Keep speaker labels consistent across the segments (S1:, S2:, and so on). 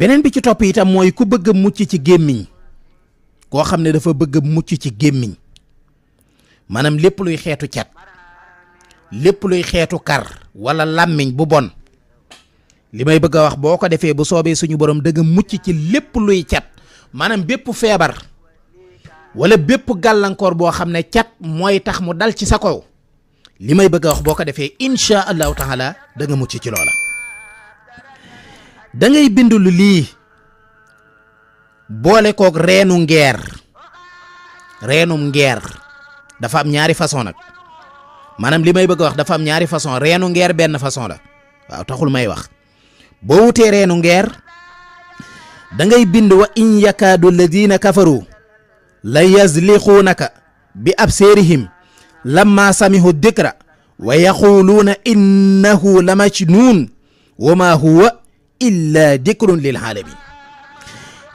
S1: beneen bi ci topp itam mooy ku bëgg a mucc ci gémmiñ koo xam ne dafa bëgg a mucc ci gémmiñ maanaam lépp luy xeetu cat lépp luy xeetu kar wala làmmiñ bu bon li may bëgg a wax boo ko defee bu soobee suñu borom dëgg mucc ci lépp luy cat maanaam bépp feebar wala bépp gàllankoor boo xam ne cat mooy tax mu dal ci sa kaw li may bëgg a wax boo ko defee insha allahu taala da nga mucc ci loola. da ngay bind lu lii boole koog reenum ngeer dafa am ñaari façon nag maanaam li may bëgg a wax dafa am ñaari façon reenu ngeer benn façon la waaw taxul may wax boo wutee reenu ngeer da ngay bind wa in yakaadu alladina kafaru la yazliquunaka bi abseerihim lamma samihu dikra wa yaquluuna innahu la majnun wa ma huwa illa dikrun lil alamin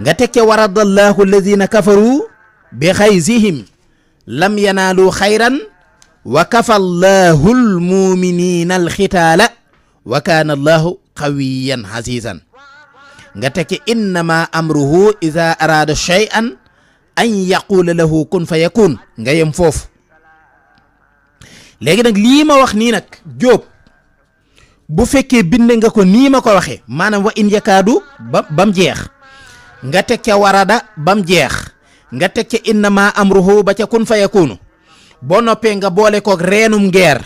S1: nga tekke warada allahu alladina kafaru bi xaysihim lam yanaalu xayran wa kafa allahu almuminina alxitaala wa kaana allahu qawiyan azizan nga tekke innama amruhu ida araada shay'an an yaqula lahu kun fa yakun nga yem foofu léegi nag lii ma wax nii nag Jóob bu fekkee bind nga ko nii ma ko waxee maanaam wa in yakaadu bam jeex nga teg ca warada bam jeex nga teg ca innama amruhu ba ca kun fa yakunu boo noppee nga boole koog reenum ngeer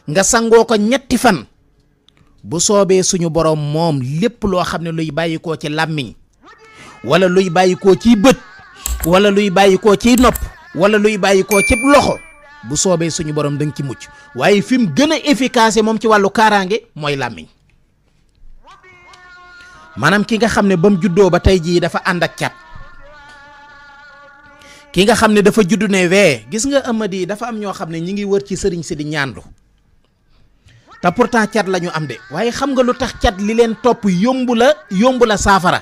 S1: nga sangoo ko ñetti fan bu soobee suñu borom moom lépp loo xam ne luy bàyyikoo ci làmmiñ wala luy bàyyikoo ci bët wala luy bàyyikoo ci nopp wala luy bàyyikoo ci loxo bu soobee suñu borom da nga ci mucc waaye fi mu gën a efficace moom ci wàllu kaaraange mooy làmmiñ maanaam ki nga xam ne ba mu juddoo ba tey jii dafa ànd ak cat ki nga xam ne dafa juddu ne wee gis nga Amady dafa am ñoo xam ne ñi ngi wër ci sëriñ si di ñaandu te pourtant cat la ñu am de waaye xam nga lu tax cat li leen topp yombu la saafara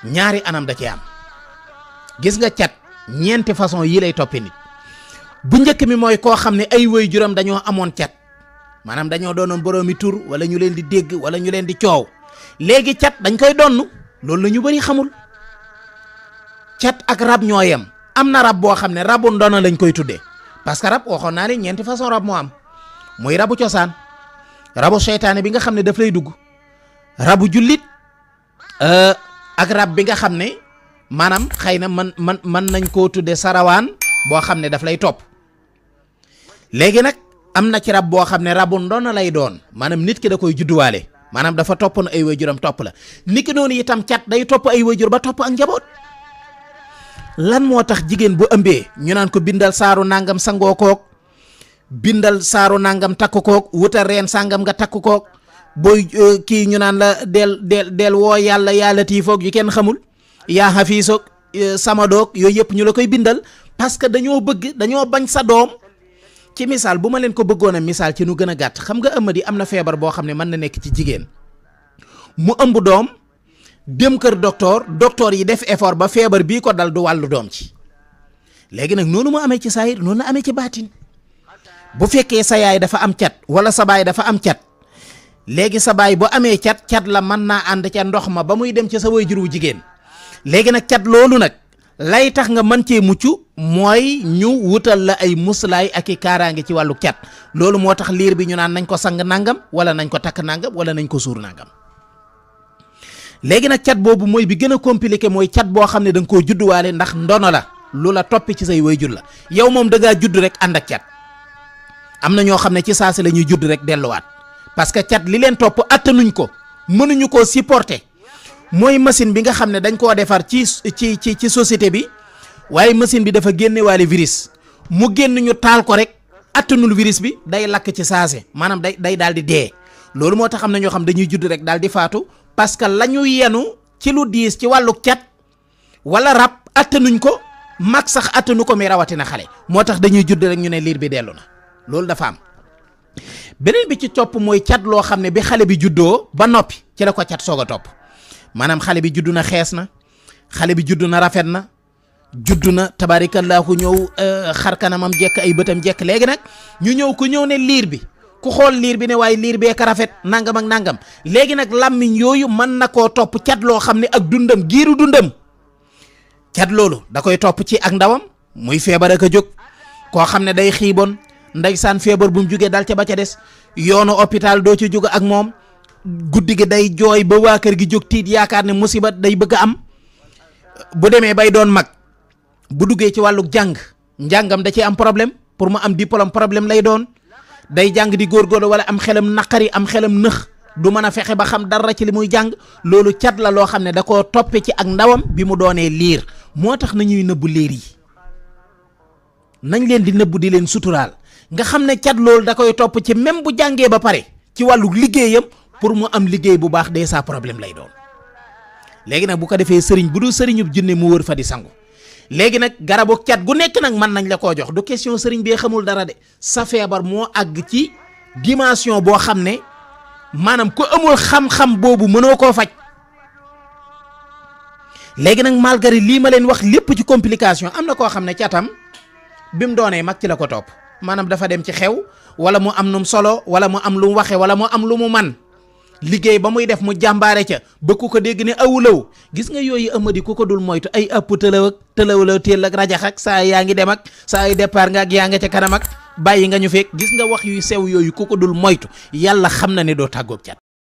S1: ñaari anam da ci am gis nga cat ñeenti façon yi lay toppee nit bu njëkk mi mooy koo xam ne ay waajuram dañoo amoon cat maanaam dañoo doonoon boroomi tur wala ñu leen di dégg wala ñu leen di coow léegi cat dañ koy donn loolu la ñu bari xamul cat ak rab ñoo yem am na rab boo xam ne rabu ndono lañ koy tuddee parce que rab waxoon naa ne ñeenti façon rab moo am muy rabu cosaan rabu seytaane bi nga xam ne daf lay dugg rabu jullit ak rab bi nga xam ne maanaam xëy na man nañ koo tuddee sarawaan boo xam ne daf lay topp léegi nag am na ci rab boo xam ne rabu ndono lay doon maanaam nit ki da koy judduwaale maanaam dafa toppoon ay waajuram topp la nit ki noonu itam cat day topp ay waajur ba topp ak njaboot lan moo tax jigéen bu ëmbee ñu naan ko bindal saaru nangam sangoo kook bindal saaru nangam takk kook wutal reen sangam nga takk kook booy kii ñu naan la del woo yàlla tiifoog yu kenn xamul yaa xafiisoog sama doog yooyu yëpp ñu la koy bindal parce que dañoo bañ sa doom ci misaal bu ma leen ko bëggoon a misaal ci nu gën a gàtt xam nga Amady am na feebar boo xam ne mën na nekk ci jigéen mu ëmb doom dem kër docteur yi def effort ba feebar bii ko dal du wàllu doom ci léegi nag noonu mu amee ci saayir noonu la amee ci baatin bu fekkee sa yaay dafa am cat wala sa baay dafa am cat léegi sa baay bu amee cat la mën naa ànd ca ndox ma ba muy dem ci sa waajur wu jigéen léegi nag cat loolu nag lay tax nga mën cee mucc mooy ñu wutal la ay muslaay ak i kaaraange ci wàllu cat loolu moo tax liir bi ñu naan nañ ko sang nangam wala nañ ko takk nangam wala nañ ko suur nangam léegi nag cat boobu mooy bi gën a compliqué mooy cat boo xam ne da nga koo judduwaale ndax ndono la lu la toppi ci say waajur la yow moom da ngaa judd rek ànd ak cat am na ñoo xam ne ci saasi la ñuy judd rek delluwaat parce que cat li leen topp attanuñ ko mënuñu koo supporter mooy machine bi nga xam ne dañ koo defar ci société bi waaye machine bi dafa génnewaale virus mu génn ñu taal ko rek attanul virus bi day lakk ci saase maanaam day daal di dee loolu moo tax am na ñoo xam dañuy judd rek daal di faatu parce que la ñu yenu ci lu diis ci wàllu cat wala rab attanuñ ko mag sax attanu ko mi rawatina xale moo tax dañuy judd rek ñu ne liir bi dellu na loolu dafa am beneen bi ci topp mooy cat loo xam ne bi xale bi juddoo ba noppi ci la ko cat soog a topp maanaam xale bi juddu na xees na xale bi juddu na rafet na juddu na tabaarikallaahu ñëw xar kanamam jekk ay bëtam jekk léegi nag ñu ñëw ne liir bi ku xool liir bi ne waaye liir bee ka rafet nangam ak nangam léegi nag làmmiñ yooyu mën na koo topp cat loo xam ne ak dundam giiru dundam cat loolu da koy topp ci ak ndawam muy feebar ak a jóg koo xam ne day xiiboon ndeysaan feebar bu mu jugee dal ca ba ca des yoonu hôpital doo ci jóg ak moom guddi gi day jooy ba waa kër gi jóg tiit yaakaar ne musiba day bëgg a am bu demee bay doon mag bu duggee ci wàllu njàngam da ci am problème pour mu am diplôme problème lay doon day jàng di góorgóorlu wala am xelam naqari am xelam nëx du mën a fexe ba xam dara ci li muy jàng loolu cat la loo xam ne da koo toppe ci ak ndawam bi mu doonee liir moo tax nañuy nëbbu liir yi nañ leen di nëbbu di leen suturaal nga xam ne cat loolu da koy topp ci même bu jàngee ba pare ci wàllu liggéeyam pour mu am liggéey bu baax déjà problème lay doon léegi nag bu ko defee sëriñ bu dul sëriñub junne mu wër fa di sangu léegi nag garabu cat gu nekk nag mën nañ la koo jox du question sëriñ bee xamul dara de sa feebar moo àgg ci dimension boo xam ne maanaam ku amul xam-xam boobu mënoo koo faj léegi nag malgré lii ma leen wax lépp ci complication am na koo xam ne catam bi mu doonee mag ci la ko topp maanaam dafa dem ci xew wala mu am num solo wala mu am lu mu waxe wala mu am lu mu man liggéey ba muy def mu jàmbaare ca ba ku ko dégg ne awulaw gis nga yooyu amadi ku ko dul moytu ay ëpp tëlaw teel ak rajax ak saa yaa ngi dem ak saa yu départ nga ak yaa nga ca kanam ak bàyyi nga ñu fekk gis nga wax yu sew yooyu ku ko dul moytu yàlla xam na ne doo tàggoog cat